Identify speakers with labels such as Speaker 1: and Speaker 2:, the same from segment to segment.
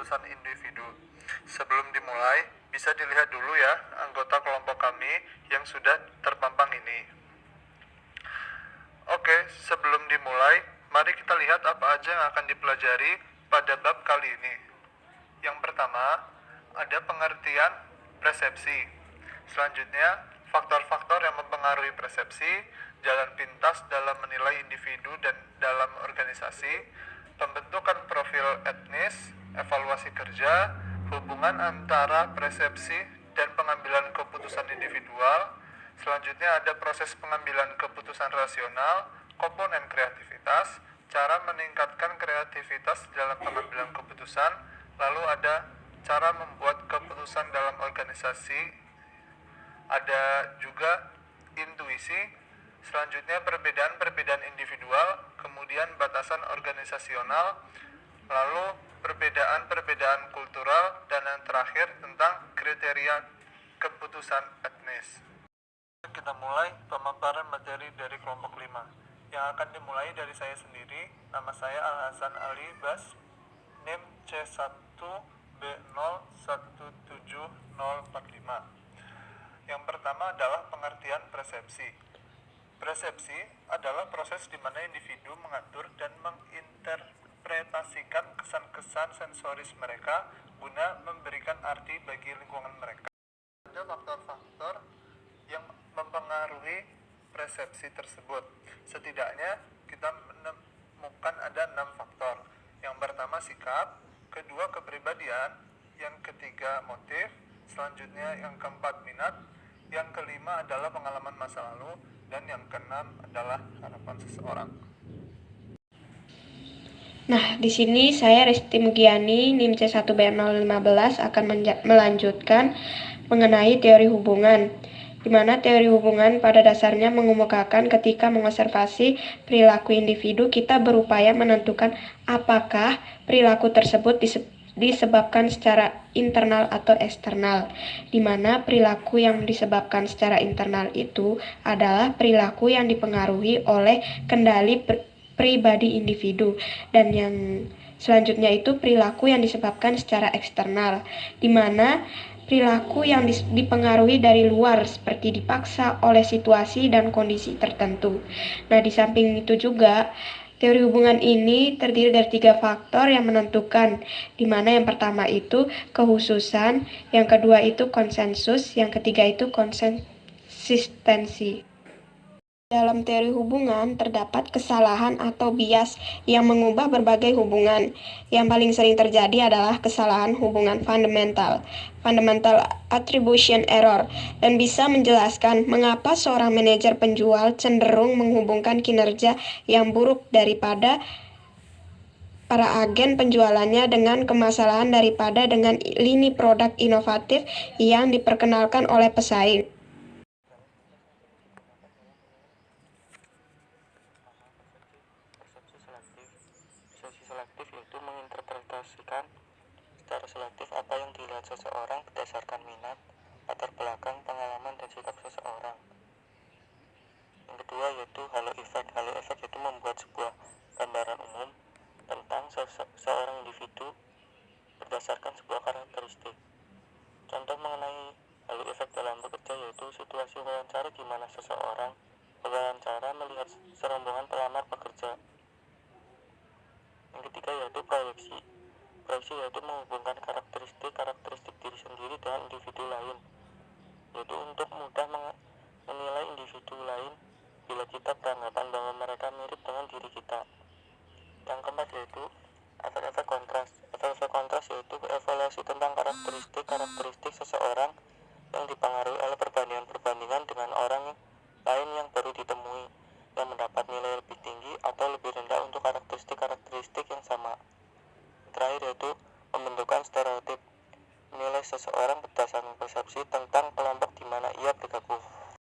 Speaker 1: keputusan individu. Sebelum dimulai, bisa dilihat dulu ya anggota kelompok kami yang sudah terpampang ini. Oke, sebelum dimulai, mari kita lihat apa aja yang akan dipelajari pada bab kali ini. Yang pertama, ada pengertian persepsi. Selanjutnya, faktor-faktor yang mempengaruhi persepsi, jalan pintas dalam menilai individu dan dalam organisasi, pembentukan profil etnis, evaluasi kerja, hubungan antara persepsi dan pengambilan keputusan individual. Selanjutnya ada proses pengambilan keputusan rasional, komponen kreativitas, cara meningkatkan kreativitas dalam pengambilan keputusan, lalu ada cara membuat keputusan dalam organisasi, ada juga intuisi, selanjutnya perbedaan-perbedaan individual, kemudian batasan organisasional, lalu perbedaan-perbedaan kultural, dan yang terakhir tentang kriteria keputusan etnis. Kita mulai pemaparan materi dari kelompok 5 yang akan dimulai dari saya sendiri. Nama saya Al-Hasan Ali Bas, NIM C1B017045. Yang pertama adalah pengertian persepsi. Persepsi adalah proses di mana individu mengatur dan menginterpretasikan kesan-kesan sensoris mereka guna memberikan arti bagi lingkungan mereka. Ada faktor-faktor yang mempengaruhi persepsi tersebut. Setidaknya kita menemukan ada 6 faktor. Yang pertama sikap, kedua kepribadian, yang ketiga motif, selanjutnya yang keempat minat, yang kelima adalah pengalaman masa lalu, dan yang keenam adalah harapan seseorang.
Speaker 2: Nah, di sini saya Resti Mugiani, NIM C1B015 akan melanjutkan mengenai teori hubungan, di mana teori hubungan pada dasarnya mengemukakan ketika mengobservasi perilaku individu, kita berupaya menentukan apakah perilaku tersebut disebabkan secara internal atau eksternal, di mana perilaku yang disebabkan secara internal itu adalah perilaku yang dipengaruhi oleh kendali pribadi individu, dan yang selanjutnya itu perilaku yang disebabkan secara eksternal, di mana perilaku yang dipengaruhi dari luar seperti dipaksa oleh situasi dan kondisi tertentu. Nah, di samping itu juga teori hubungan ini terdiri dari 3 faktor yang menentukan, di mana yang pertama itu kehususan, yang kedua itu konsensus, yang ketiga itu konsistensi. Dalam teori hubungan terdapat kesalahan atau bias yang mengubah berbagai hubungan. Yang paling sering terjadi adalah kesalahan hubungan fundamental attribution error, dan bisa menjelaskan mengapa seorang manajer penjual cenderung menghubungkan kinerja yang buruk daripada para agen penjualannya dengan kemaslahan daripada dengan lini produk inovatif yang diperkenalkan oleh pesaing.
Speaker 3: Persepsi selektif yaitu menginterpretasikan secara selektif apa yang dilihat seseorang berdasarkan minat, latar belakang, pengalaman, dan sikap seseorang. Yang kedua yaitu halo effect. Halo effect yaitu membuat sebuah gambaran umum tentang seorang individu berdasarkan sebuah karakteristik. Contoh mengenai halo effect dalam bekerja yaitu situasi wawancara di mana seseorang wawancara melihat serombongan pelamar pekerja. Yang ketiga yaitu proyeksi. Proyeksi yaitu menghubungkan karakteristik diri sendiri dengan individu lain, yaitu untuk mudah menilai individu lain bila kita beranggapan bahwa mereka mirip dengan diri kita. Yang keempat yaitu efek-efek kontras. Efek-efek kontras yaitu evaluasi tentang karakteristik seseorang yang dipengaruhi oleh perbandingan dengan orang lain yang baru ditemui, yang mendapat nilai lebih tinggi atau lebih rendah untuk karakteristik yang sama. Terakhir yaitu pembentukan stereotip, menilai seseorang berdasarkan persepsi tentang kelompok di mana ia bergabung.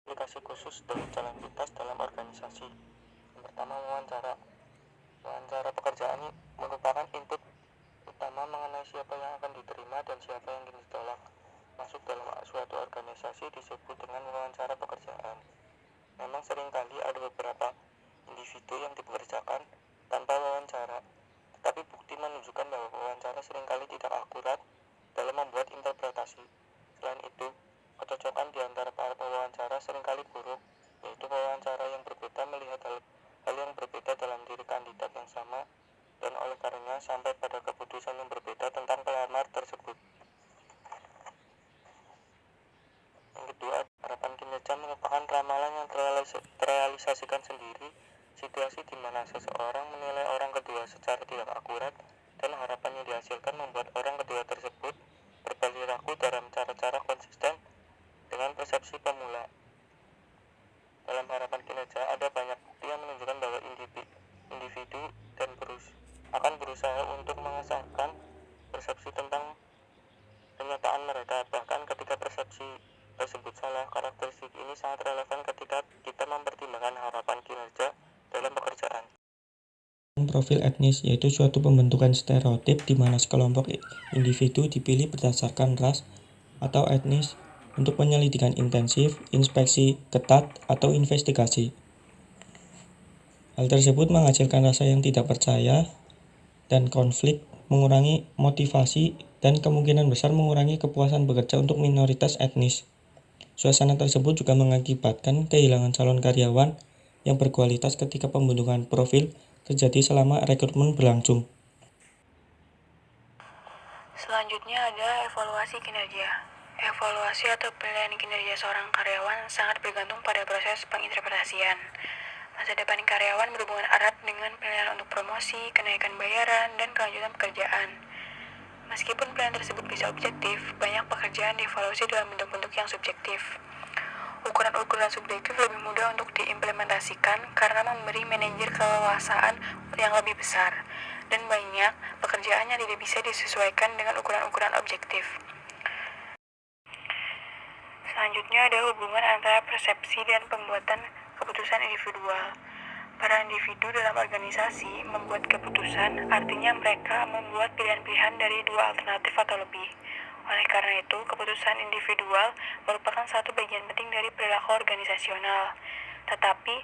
Speaker 3: Aplikasi khusus dari jalan pintas dalam organisasi. Yang pertama, wawancara. Wawancara pekerjaan ini merupakan input utama mengenai siapa yang akan diterima dan siapa yang ingin ditolak. Masuk dalam suatu organisasi disebut dengan wawancara pekerjaan. Memang seringkali ada beberapa individu yang dipekerjakan tanpa wawancara, tetapi bukti menunjukkan bahwa wawancara karena seringkali tidak akurat dalam membuat interpretasi. Selain itu, kecocokan di antara para pewawancara seringkali buruk, yaitu pewawancara yang berbeda melihat hal yang berbeda dalam diri kandidat yang sama, dan oleh karenanya sampai pada keputusan yang berbeda tentang pelamar tersebut. Yang kedua, harapan kinerja merupakan ramalan yang terrealisasikan sendiri, situasi di mana seseorang menilai orang kedua secara tidak akurat, dan harapan yang dihasilkan membuat orang kedua tersebut berperilaku dalam cara-cara konsisten dengan persepsi pemula. Dalam harapan kinerja, ada banyak bukti yang menunjukkan bahwa individu dan akan berusaha untuk mengesahkan persepsi tentang kenyataan mereka. Bahkan ketika persepsi tersebut salah, karakteristik ini sangat relevan ketika kita mempertimbangkan harapan kinerja dalam pekerjaan.
Speaker 4: Profil etnis yaitu suatu pembentukan stereotip di mana sekelompok individu dipilih berdasarkan ras atau etnis untuk penyelidikan intensif, inspeksi ketat, atau investigasi. Hal tersebut menghasilkan rasa yang tidak percaya dan konflik, mengurangi motivasi, dan kemungkinan besar mengurangi kepuasan bekerja untuk minoritas etnis. Suasana tersebut juga mengakibatkan kehilangan calon karyawan yang berkualitas ketika pembentukan profil terjadi selama rekrutmen berlangsung.
Speaker 5: Selanjutnya ada evaluasi kinerja. Evaluasi atau penilaian kinerja seorang karyawan sangat bergantung pada proses penginterpretasian. Masa depan karyawan berhubungan erat dengan penilaian untuk promosi, kenaikan bayaran, dan kelanjutan pekerjaan. Meskipun penilaian tersebut bisa objektif, banyak pekerjaan dievaluasi dalam bentuk-bentuk yang subjektif. Ukuran-ukuran subjektif lebih mudah untuk diimplementasikan karena memberi manajer keleluasaan yang lebih besar, dan banyak pekerjaan yang tidak bisa disesuaikan dengan ukuran-ukuran objektif. Selanjutnya ada hubungan antara persepsi dan pembuatan keputusan individual. Para individu dalam organisasi membuat keputusan, artinya mereka membuat pilihan-pilihan dari dua alternatif atau lebih. Oleh karena itu, keputusan individual merupakan satu bagian penting dari perilaku organisasional. Tetapi,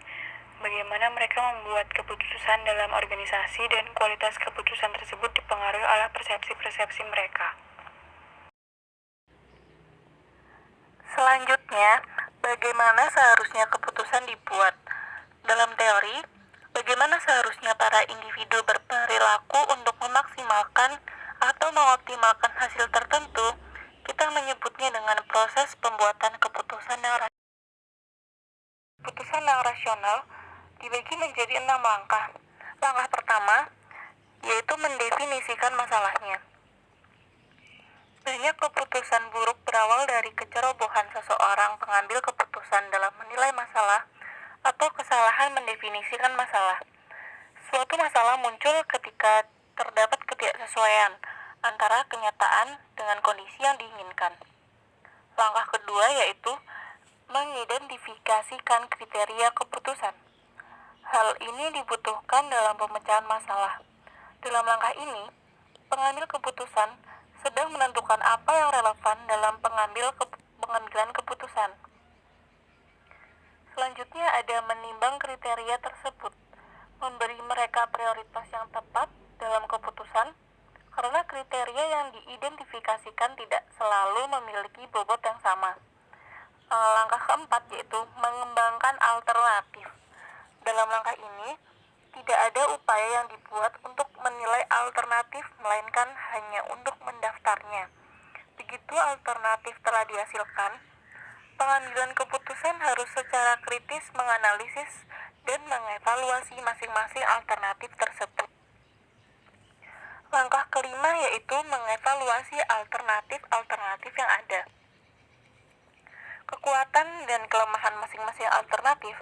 Speaker 5: bagaimana mereka membuat keputusan dalam organisasi dan kualitas keputusan tersebut dipengaruhi oleh persepsi-persepsi mereka. Selanjutnya, bagaimana seharusnya keputusan dibuat? Dalam teori, bagaimana seharusnya para individu berperilaku untuk memaksimalkan atau mengoptimalkan hasil tertentu, kita menyebutnya dengan proses pembuatan keputusan yang rasional. Keputusan yang rasional dibagi menjadi 6 langkah. Langkah pertama, yaitu mendefinisikan masalahnya. Banyak keputusan buruk berawal dari kecerobohan seseorang pengambil keputusan dalam menilai masalah atau kesalahan mendefinisikan masalah. Suatu masalah muncul ketika terdapat ketidaksesuaian antara kenyataan dengan kondisi yang diinginkan. Langkah kedua yaitu mengidentifikasikan kriteria keputusan. Hal ini dibutuhkan dalam pemecahan masalah. Dalam langkah ini, pengambil keputusan sedang menentukan apa yang relevan dalam pengambilan keputusan. Selanjutnya ada menimbang kriteria tersebut, memberi mereka prioritas yang tepat dalam keputusan, karena kriteria yang diidentifikasikan tidak selalu memiliki bobot yang sama. Langkah keempat yaitu mengembangkan alternatif. Dalam langkah ini, tidak ada upaya yang dibuat untuk menilai alternatif, melainkan hanya untuk mendaftarnya. Begitu alternatif telah dihasilkan, pengambilan keputusan harus secara kritis menganalisis dan mengevaluasi masing-masing alternatif tersebut. Langkah kelima yaitu mengevaluasi alternatif-alternatif yang ada. Kekuatan dan kelemahan masing-masing alternatif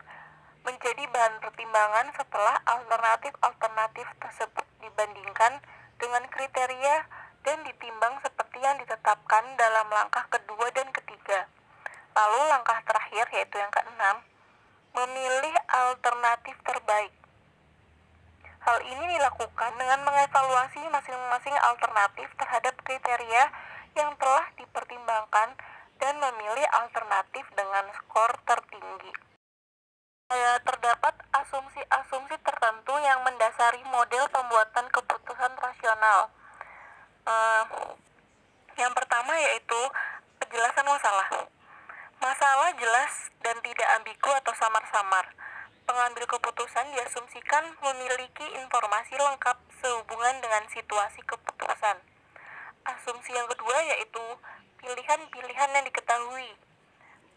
Speaker 5: menjadi bahan pertimbangan setelah alternatif-alternatif tersebut dibandingkan dengan kriteria dan ditimbang seperti yang ditetapkan dalam langkah kedua dan ketiga. Lalu langkah terakhir yaitu yang keenam, memilih alternatif terbaik. Hal ini dilakukan dengan mengevaluasi masing-masing alternatif terhadap kriteria yang telah dipertimbangkan dan memilih alternatif dengan skor tertinggi. Terdapat asumsi-asumsi tertentu yang mendasari model pembuatan keputusan rasional. Eh, yang pertama yaitu penjelasan masalah. Masalah jelas dan tidak ambigu atau samar-samar. Pengambil keputusan diasumsikan memiliki informasi lengkap sehubungan dengan situasi keputusan. Asumsi yang kedua yaitu pilihan-pilihan yang diketahui.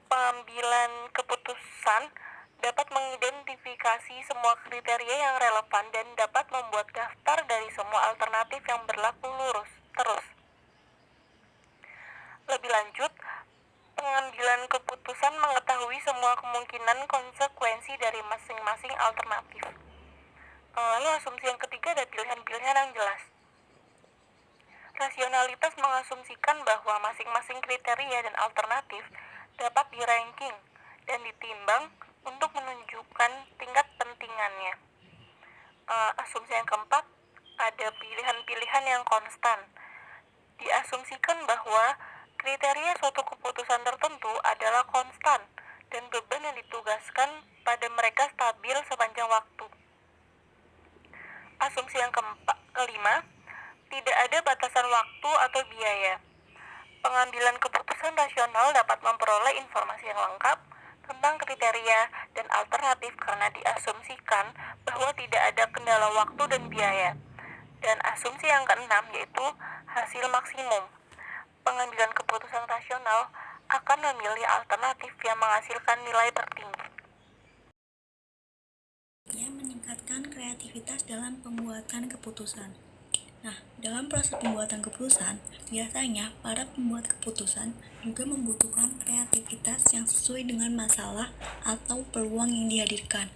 Speaker 5: Pengambilan keputusan dapat mengidentifikasi semua kriteria yang relevan dan dapat membuat daftar dari semua alternatif yang berlaku terus. Lebih lanjut, pengambilan keputusan mengetahui semua kemungkinan konsekuensi dari masing-masing alternatif. Lalu asumsi yang ketiga ada pilihan-pilihan yang jelas. Rasionalitas mengasumsikan bahwa masing-masing kriteria dan alternatif dapat di-ranking dan ditimbang untuk menunjukkan tingkat pentingannya. Asumsi yang keempat ada pilihan-pilihan yang konstan. Diasumsikan bahwa kriteria suatu keputusan tertentu adalah konstan dan beban yang ditugaskan pada mereka stabil sepanjang waktu. Asumsi yang kelima, tidak ada batasan waktu atau biaya. Pengambilan keputusan rasional dapat memperoleh informasi yang lengkap tentang kriteria dan alternatif karena diasumsikan bahwa tidak ada kendala waktu dan biaya. Dan asumsi yang keenam yaitu hasil maksimum. Pengambilan keputusan rasional akan memilih alternatif yang menghasilkan nilai tertinggi.
Speaker 6: Meningkatkan kreativitas dalam pembuatan keputusan. Nah, dalam proses pembuatan keputusan, biasanya para pembuat keputusan juga membutuhkan kreativitas yang sesuai dengan masalah atau peluang yang dihadirkan.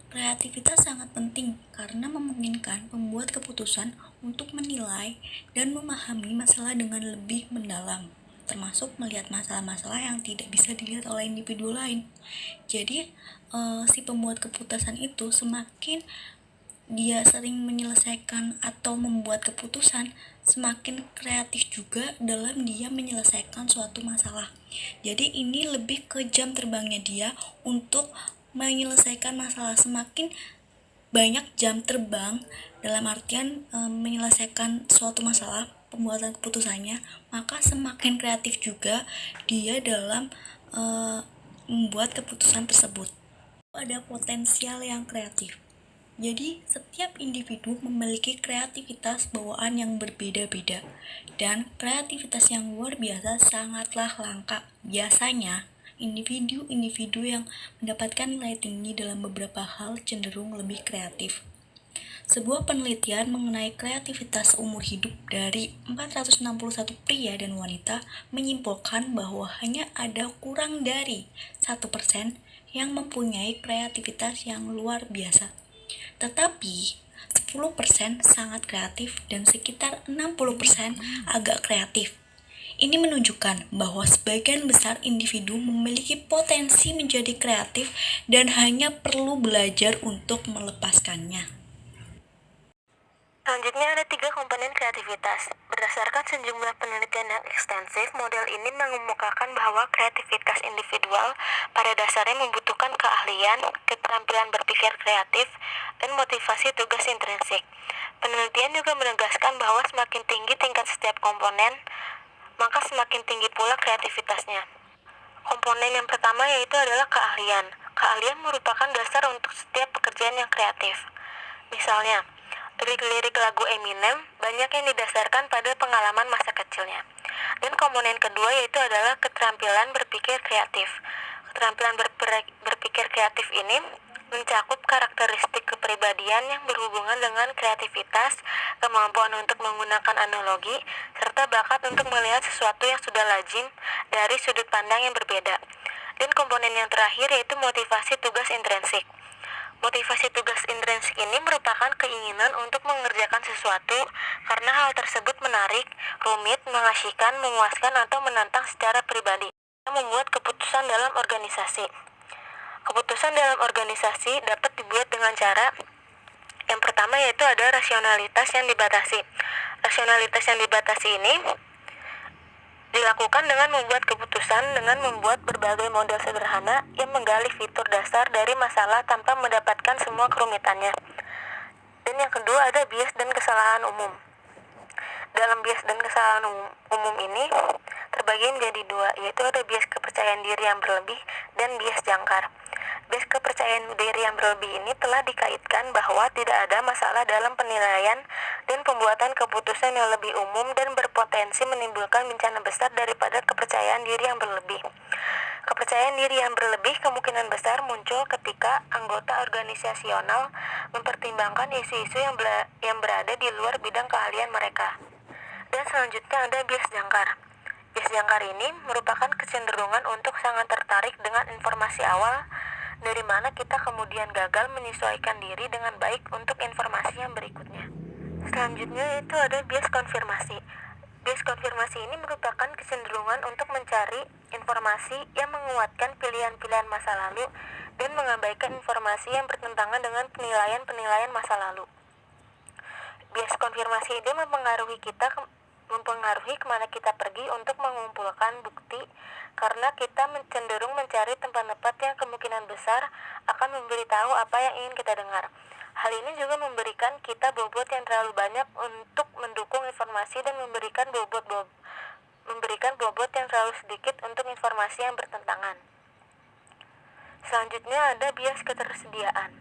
Speaker 6: Kreativitas sangat penting karena memungkinkan pembuat keputusan untuk menilai dan memahami masalah dengan lebih mendalam, termasuk melihat masalah-masalah yang tidak bisa dilihat oleh individu lain. Jadi, si pembuat keputusan itu semakin dia sering menyelesaikan atau membuat keputusan, semakin kreatif juga dalam dia menyelesaikan suatu masalah. Jadi ini lebih ke jam terbangnya dia untuk menyelesaikan masalah. Semakin banyak jam terbang dalam artian menyelesaikan suatu masalah, pembuatan keputusannya, maka semakin kreatif juga dia dalam membuat keputusan tersebut. Ada potensial yang kreatif. Jadi, setiap individu memiliki kreativitas bawaan yang berbeda-beda, dan kreativitas yang luar biasa sangatlah langka. Biasanya, individu-individu yang mendapatkan nilai tinggi dalam beberapa hal cenderung lebih kreatif. Sebuah penelitian mengenai kreativitas umur hidup dari 461 pria dan wanita menyimpulkan bahwa hanya ada kurang dari 1% yang mempunyai kreativitas yang luar biasa. Tetapi 10% sangat kreatif dan sekitar 60% agak kreatif. Ini menunjukkan bahwa sebagian besar individu memiliki potensi menjadi kreatif dan hanya perlu belajar untuk melepaskannya.
Speaker 5: Selanjutnya ada 3 komponen kreativitas. Berdasarkan sejumlah penelitian yang ekstensif, model ini mengemukakan bahwa kreativitas individual pada dasarnya membutuhkan keahlian, keterampilan berpikir kreatif, dan motivasi tugas intrinsik. Penelitian juga menegaskan bahwa semakin tinggi tingkat setiap komponen, maka semakin tinggi pula kreativitasnya. Komponen yang pertama yaitu adalah keahlian. Keahlian merupakan dasar untuk setiap pekerjaan yang kreatif. Misalnya, lirik-lirik lagu Eminem banyak yang didasarkan pada pengalaman masa kecilnya. Dan komponen kedua yaitu adalah keterampilan berpikir kreatif. Keterampilan berpikir kreatif ini mencakup karakteristik kepribadian yang berhubungan dengan kreativitas, kemampuan untuk menggunakan analogi, serta bakat untuk melihat sesuatu yang sudah lazim dari sudut pandang yang berbeda. Dan komponen yang terakhir yaitu motivasi tugas intrinsik. Motivasi tugas intrinsik ini merupakan keinginan untuk mengerjakan sesuatu karena hal tersebut menarik, rumit, mengasyikan, memuaskan, atau menantang secara pribadi. Membuat keputusan dalam organisasi. Keputusan dalam organisasi dapat dibuat dengan cara yang pertama yaitu ada rasionalitas yang dibatasi. Rasionalitas yang dibatasi ini dilakukan dengan membuat keputusan dengan membuat berbagai model sederhana yang menggali fitur dasar dari masalah tanpa mendapatkan semua kerumitannya. Dan yang kedua ada bias dan kesalahan umum. dalam bias dan kesalahan umum ini terbagi menjadi dua, yaitu ada bias kepercayaan diri yang berlebih dan bias jangkar. Bias kepercayaan diri yang berlebih ini telah dikaitkan bahwa tidak ada masalah dalam penilaian dan pembuatan keputusan yang lebih umum dan berpotensi menimbulkan bencana besar daripada kepercayaan diri yang berlebih. Kepercayaan diri yang berlebih kemungkinan besar muncul ketika anggota organisasional mempertimbangkan isu-isu yang berada di luar bidang keahlian mereka. Dan selanjutnya ada bias jangkar. Bias jangkar ini merupakan kecenderungan untuk sangat tertarik dengan informasi awal, dari mana kita kemudian gagal menyesuaikan diri dengan baik untuk informasi yang berikutnya. Selanjutnya itu ada bias konfirmasi. Bias konfirmasi ini merupakan kecenderungan untuk mencari informasi yang menguatkan pilihan-pilihan masa lalu dan mengabaikan informasi yang bertentangan dengan penilaian-penilaian masa lalu. Bias konfirmasi ini mempengaruhi kemana kita pergi untuk mengumpulkan bukti, karena kita cenderung mencari tempat-tempat yang kemungkinan besar akan memberitahu apa yang ingin kita dengar. Hal ini juga memberikan kita bobot yang terlalu banyak untuk mendukung informasi dan memberikan bobot yang terlalu sedikit untuk informasi yang bertentangan. Selanjutnya ada bias ketersediaan.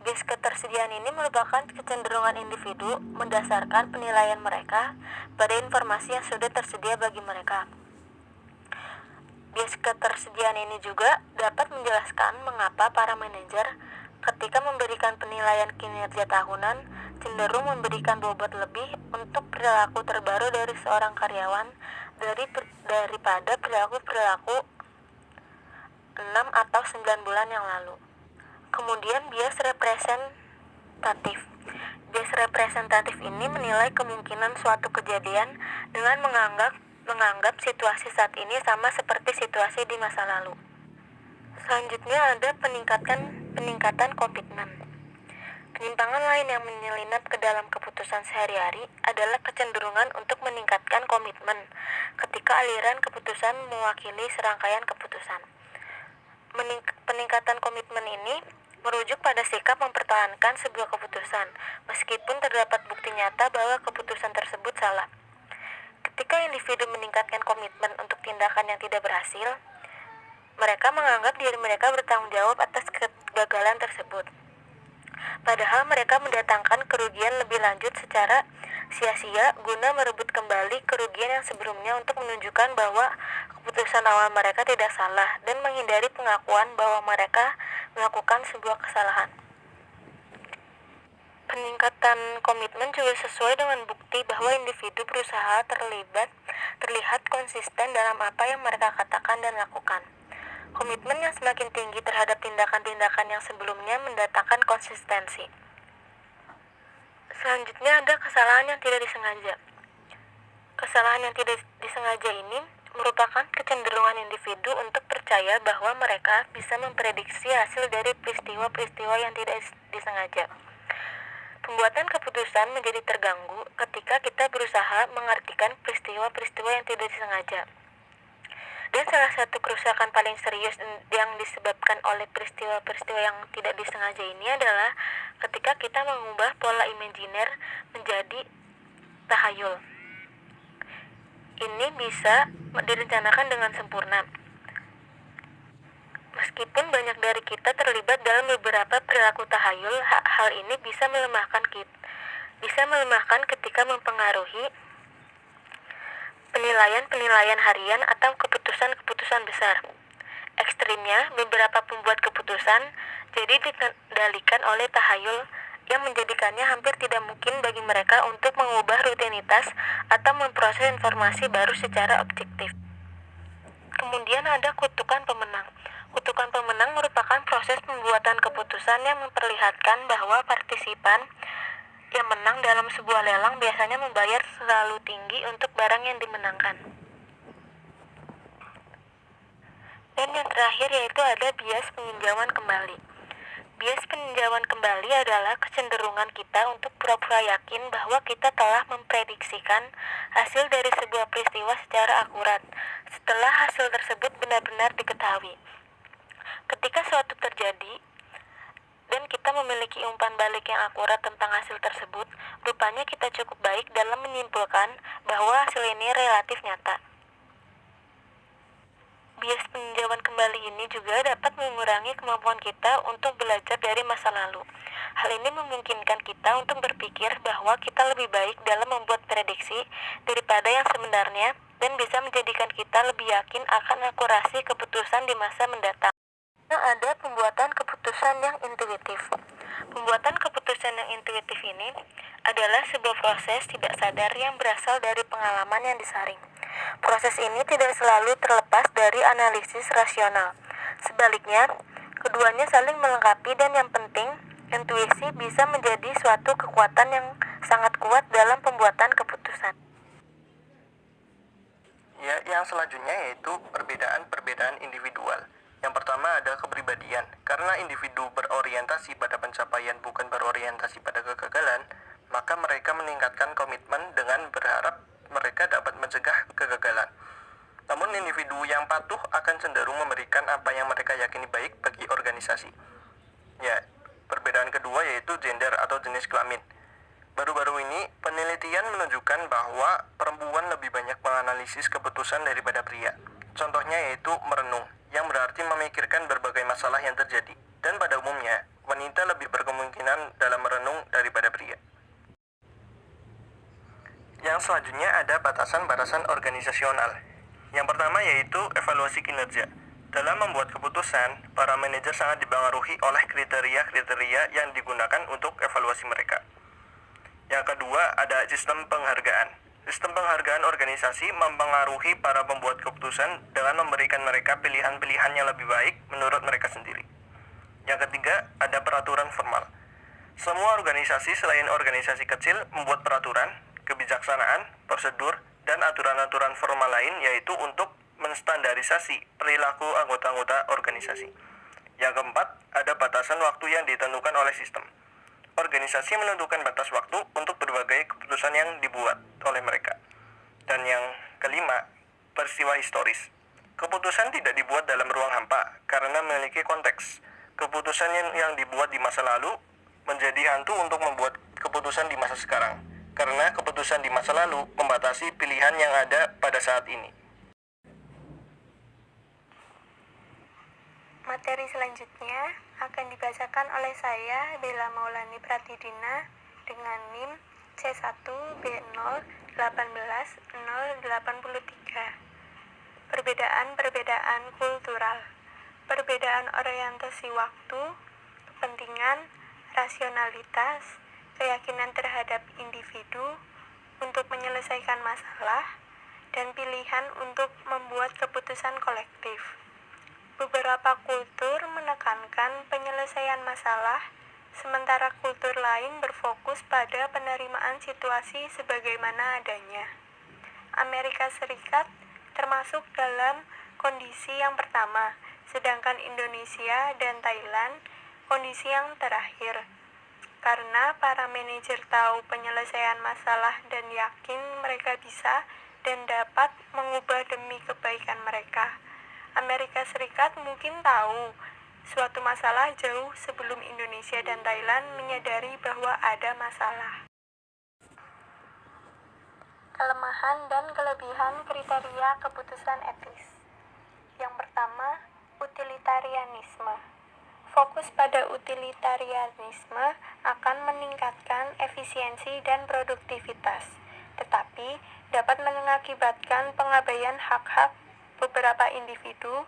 Speaker 5: Bias ketersediaan ini merupakan kecenderungan individu mendasarkan penilaian mereka pada informasi yang sudah tersedia bagi mereka. Bias ketersediaan ini juga dapat menjelaskan mengapa para manajer ketika memberikan penilaian kinerja tahunan cenderung memberikan bobot lebih untuk perilaku terbaru dari seorang karyawan daripada perilaku 6 atau 9 bulan yang lalu. Kemudian bias representatif. Bias representatif ini menilai kemungkinan suatu kejadian dengan menganggap situasi saat ini sama seperti situasi di masa lalu. Selanjutnya ada peningkatan komitmen. Penyimpangan lain yang menyelinap ke dalam keputusan sehari-hari adalah kecenderungan untuk meningkatkan komitmen ketika aliran keputusan mewakili serangkaian keputusan. Peningkatan komitmen ini merujuk pada sikap mempertahankan sebuah keputusan, meskipun terdapat bukti nyata bahwa keputusan tersebut salah. Ketika individu meningkatkan komitmen untuk tindakan yang tidak berhasil, mereka menganggap diri mereka bertanggung jawab atas kegagalan tersebut. Padahal mereka mendatangkan kerugian lebih lanjut secara sia-sia guna merebut kembali kerugian yang sebelumnya untuk menunjukkan bahwa keputusan awal mereka tidak salah dan menghindari pengakuan bahwa mereka melakukan sebuah kesalahan. Peningkatan komitmen juga sesuai dengan bukti bahwa individu berusaha terlihat konsisten dalam apa yang mereka katakan dan lakukan. Komitmen yang semakin tinggi terhadap tindakan-tindakan yang sebelumnya mendatangkan konsistensi. Selanjutnya ada kesalahan yang tidak disengaja. Kesalahan yang tidak disengaja ini merupakan kecenderungan individu untuk percaya bahwa mereka bisa memprediksi hasil dari peristiwa-peristiwa yang tidak disengaja. Pembuatan keputusan menjadi terganggu ketika kita berusaha mengartikan peristiwa-peristiwa yang tidak disengaja. Dan salah satu kerusakan paling serius yang disebabkan oleh peristiwa-peristiwa yang tidak disengaja ini adalah ketika kita mengubah pola imajiner menjadi tahayul. Ini bisa direncanakan dengan sempurna. Meskipun banyak dari kita terlibat dalam beberapa perilaku tahayul, hal ini bisa melemahkan ketika mempengaruhi penilaian harian atau keputusan-keputusan besar. Ekstrimnya, beberapa pembuat keputusan jadi dikendalikan oleh tahayul yang menjadikannya hampir tidak mungkin bagi mereka untuk mengubah rutinitas atau memproses informasi baru secara objektif. Kemudian ada kutukan pemenang. Kutukan pemenang merupakan proses pembuatan keputusan yang memperlihatkan bahwa partisipan yang menang dalam sebuah lelang biasanya membayar terlalu tinggi untuk barang yang dimenangkan. Dan yang terakhir yaitu ada bias peninjauan kembali. Bias peninjauan kembali adalah kecenderungan kita untuk pura-pura yakin bahwa kita telah memprediksikan hasil dari sebuah peristiwa secara akurat setelah hasil tersebut benar-benar diketahui. Ketika suatu terjadi, dan kita memiliki umpan balik yang akurat tentang hasil tersebut, rupanya kita cukup baik dalam menyimpulkan bahwa hasil ini relatif nyata. Bias peninjauan kembali ini juga dapat mengurangi kemampuan kita untuk belajar dari masa lalu. Hal ini memungkinkan kita untuk berpikir bahwa kita lebih baik dalam membuat prediksi daripada yang sebenarnya dan bisa menjadikan kita lebih yakin akan akurasi keputusan di masa mendatang. Ada pembuatan keputusan yang intuitif. Pembuatan keputusan yang intuitif ini adalah sebuah proses tidak sadar yang berasal dari pengalaman yang disaring. Proses ini tidak selalu terlepas dari analisis rasional. Sebaliknya, keduanya saling melengkapi dan yang penting, intuisi bisa menjadi suatu kekuatan yang sangat kuat dalam pembuatan keputusan.
Speaker 3: Ya, yang selanjutnya yaitu perbedaan-perbedaan individual. Yang pertama ada kepribadian. Karena individu berorientasi pada pencapaian bukan berorientasi pada kegagalan, maka mereka meningkatkan komitmen dengan berharap mereka dapat mencegah kegagalan. Namun individu yang patuh akan cenderung memberikan apa yang mereka yakini baik bagi organisasi. Ya, perbedaan kedua yaitu gender atau jenis kelamin. Baru-baru ini, penelitian menunjukkan bahwa perempuan lebih banyak menganalisis keputusan daripada pria. Contohnya yaitu merenung, yang berarti memikirkan berbagai masalah yang terjadi. Dan pada umumnya, wanita lebih berkemungkinan dalam merenung daripada pria. Yang selanjutnya ada batasan-batasan organisasional. Yang pertama yaitu evaluasi kinerja. Dalam membuat keputusan, para manajer sangat dipengaruhi oleh kriteria-kriteria yang digunakan untuk evaluasi mereka. Yang kedua ada sistem penghargaan. Sistem penghargaan organisasi mempengaruhi para pembuat keputusan dengan memberikan mereka pilihan-pilihan yang lebih baik menurut mereka sendiri. Yang ketiga ada peraturan formal. Semua organisasi selain organisasi kecil membuat peraturan, kebijaksanaan, prosedur, dan aturan-aturan formal lain yaitu untuk menstandarisasi perilaku anggota-anggota organisasi. Yang keempat, ada batasan waktu yang ditentukan oleh sistem. Organisasi menentukan batas waktu untuk berbagai keputusan yang dibuat oleh mereka. Dan yang kelima, peristiwa historis. Keputusan tidak dibuat dalam ruang hampa karena memiliki konteks. Keputusan yang dibuat di masa lalu menjadi hantu untuk membuat keputusan di masa sekarang. Karena keputusan di masa lalu membatasi pilihan yang ada pada saat ini.
Speaker 5: Materi selanjutnya akan dibacakan oleh saya, Bella Maulani Pratidina, dengan NIM C1B018-083. Perbedaan-perbedaan kultural. Perbedaan orientasi waktu, kepentingan, rasionalitas, keyakinan terhadap individu untuk menyelesaikan masalah, dan pilihan untuk membuat keputusan kolektif. Beberapa kultur menekankan penyelesaian masalah, sementara kultur lain berfokus pada penerimaan situasi sebagaimana adanya. Amerika Serikat termasuk dalam kondisi yang pertama, sedangkan Indonesia dan Thailand kondisi yang terakhir. Karena para manajer tahu penyelesaian masalah dan yakin mereka bisa dan dapat mengubah demi kebaikan mereka. Amerika Serikat mungkin tahu suatu masalah jauh sebelum Indonesia dan Thailand menyadari bahwa ada masalah. Kelemahan dan kelebihan kriteria keputusan etis. Yang pertama, utilitarianisme. Fokus pada utilitarianisme akan meningkatkan efisiensi dan produktivitas, tetapi dapat mengakibatkan pengabaian hak-hak beberapa individu,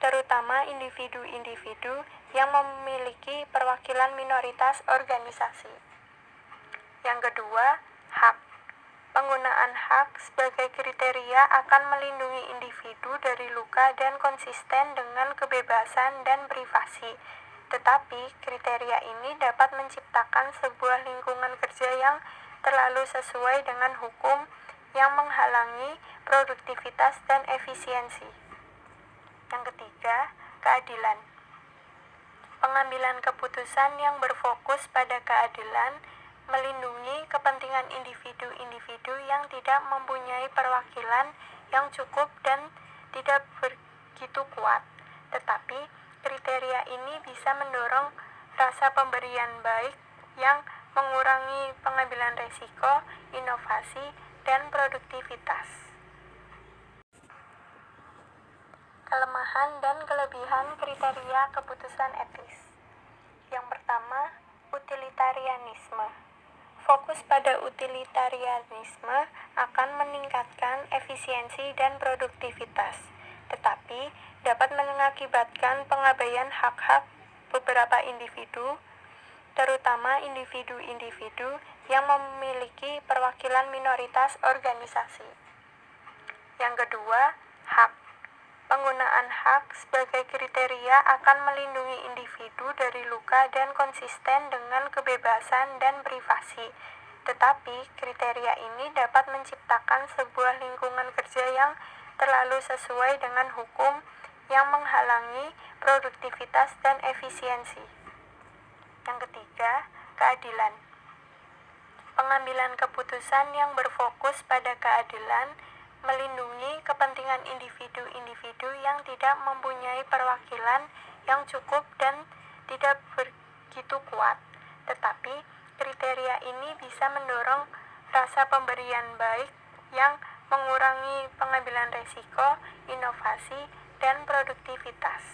Speaker 5: terutama individu-individu yang memiliki perwakilan minoritas organisasi. Yang kedua, hak. Penggunaan hak sebagai kriteria akan melindungi individu dari luka dan konsisten dengan kebebasan dan privasi. Tetapi, kriteria ini dapat menciptakan sebuah lingkungan kerja yang terlalu sesuai dengan hukum yang menghalangi produktivitas dan efisiensi. Yang ketiga, keadilan. Pengambilan keputusan yang berfokus pada keadilan melindungi kepentingan individu-individu yang tidak mempunyai perwakilan yang cukup dan tidak begitu kuat. Tetapi, kriteria ini bisa mendorong rasa pemberian baik yang mengurangi pengambilan resiko, inovasi, dan produktivitas. Kelemahan dan kelebihan kriteria keputusan etis. Yang pertama, utilitarianisme. Fokus pada utilitarianisme akan meningkatkan efisiensi dan produktivitas, tetapi dapat mengakibatkan pengabaian hak-hak beberapa individu, terutama individu-individu yang memiliki perwakilan minoritas organisasi. Yang kedua, hak. Penggunaan hak sebagai kriteria akan melindungi individu dari luka dan konsisten dengan kebebasan dan privasi. Tetapi, kriteria ini dapat menciptakan sebuah lingkungan kerja yang terlalu sesuai dengan hukum yang menghalangi produktivitas dan efisiensi. Yang ketiga, keadilan. Pengambilan keputusan yang berfokus pada keadilan melindungi kepentingan individu-individu yang tidak mempunyai perwakilan yang cukup dan tidak begitu kuat. Tetapi, kriteria ini bisa mendorong rasa pemberian baik yang mengurangi pengambilan resiko, inovasi, dan produktivitas.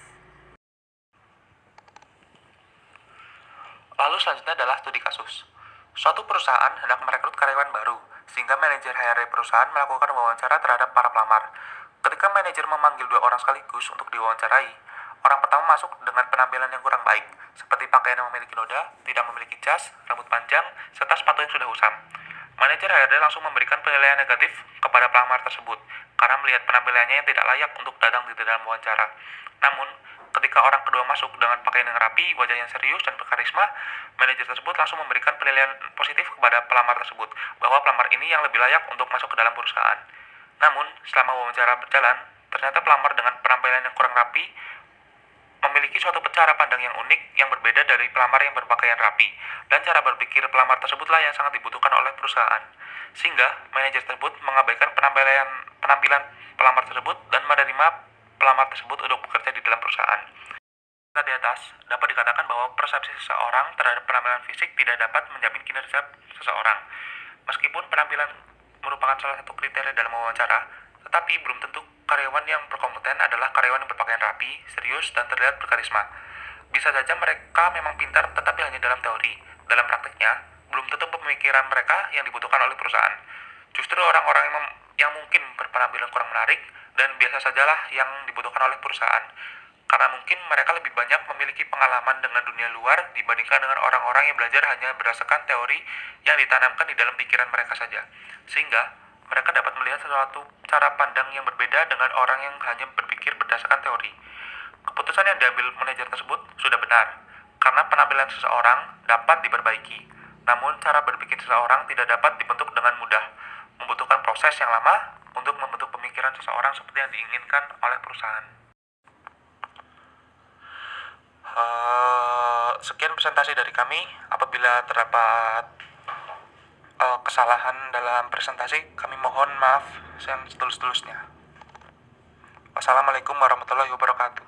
Speaker 1: Lalu selanjutnya adalah studi kasus. Suatu perusahaan hendak merekrut karyawan baru, sehingga manajer HRD perusahaan melakukan wawancara terhadap para pelamar. Ketika manajer memanggil 2 orang sekaligus untuk diwawancarai, orang pertama masuk dengan penampilan yang kurang baik, seperti pakaian yang memiliki noda, tidak memiliki jas, rambut panjang, serta sepatu yang sudah usang. Manajer HRD langsung memberikan penilaian negatif kepada pelamar tersebut, karena melihat penampilannya yang tidak layak untuk datang di dalam wawancara. Namun, ketika orang kedua masuk dengan pakaian yang rapi, wajah yang serius dan berkarisma, manajer tersebut langsung memberikan penilaian positif kepada pelamar tersebut, bahwa pelamar ini yang lebih layak untuk masuk ke dalam perusahaan. Namun, selama wawancara berjalan, ternyata pelamar dengan penampilan yang kurang rapi memiliki suatu cara pandang yang unik yang berbeda dari pelamar yang berpakaian rapi, dan cara berpikir pelamar tersebutlah yang sangat dibutuhkan oleh perusahaan. Sehingga, manajer tersebut mengabaikan penampilan pelamar tersebut dan menerima pelamar tersebut untuk bekerja di dalam perusahaan. Di atas, dapat dikatakan bahwa persepsi seseorang terhadap penampilan fisik tidak dapat menjamin kinerja seseorang. Meskipun penampilan merupakan salah satu kriteria dalam wawancara, tetapi belum tentu karyawan yang berkompeten adalah karyawan yang berpakaian rapi, serius, dan terlihat berkarisma. Bisa saja mereka memang pintar, tetapi hanya dalam teori. Dalam praktiknya, belum tentu pemikiran mereka yang dibutuhkan oleh perusahaan. Justru orang-orang yang mungkin berpenampilan kurang menarik dan biasa sajalah yang dibutuhkan oleh perusahaan. Karena mungkin mereka lebih banyak memiliki pengalaman dengan dunia luar dibandingkan dengan orang-orang yang belajar hanya berdasarkan teori yang ditanamkan di dalam pikiran mereka saja. Sehingga mereka dapat melihat sesuatu cara pandang yang berbeda dengan orang yang hanya berpikir berdasarkan teori. Keputusan yang diambil manajer tersebut sudah benar, karena penampilan seseorang dapat diperbaiki. Namun cara berpikir seseorang tidak dapat dibentuk dengan mudah, membutuhkan proses yang lama untuk membentuk pemikiran seseorang seperti yang diinginkan oleh perusahaan. Sekian presentasi dari kami. Apabila terdapat kesalahan dalam presentasi, kami mohon maaf yang setulus-tulusnya. Wassalamualaikum warahmatullahi wabarakatuh.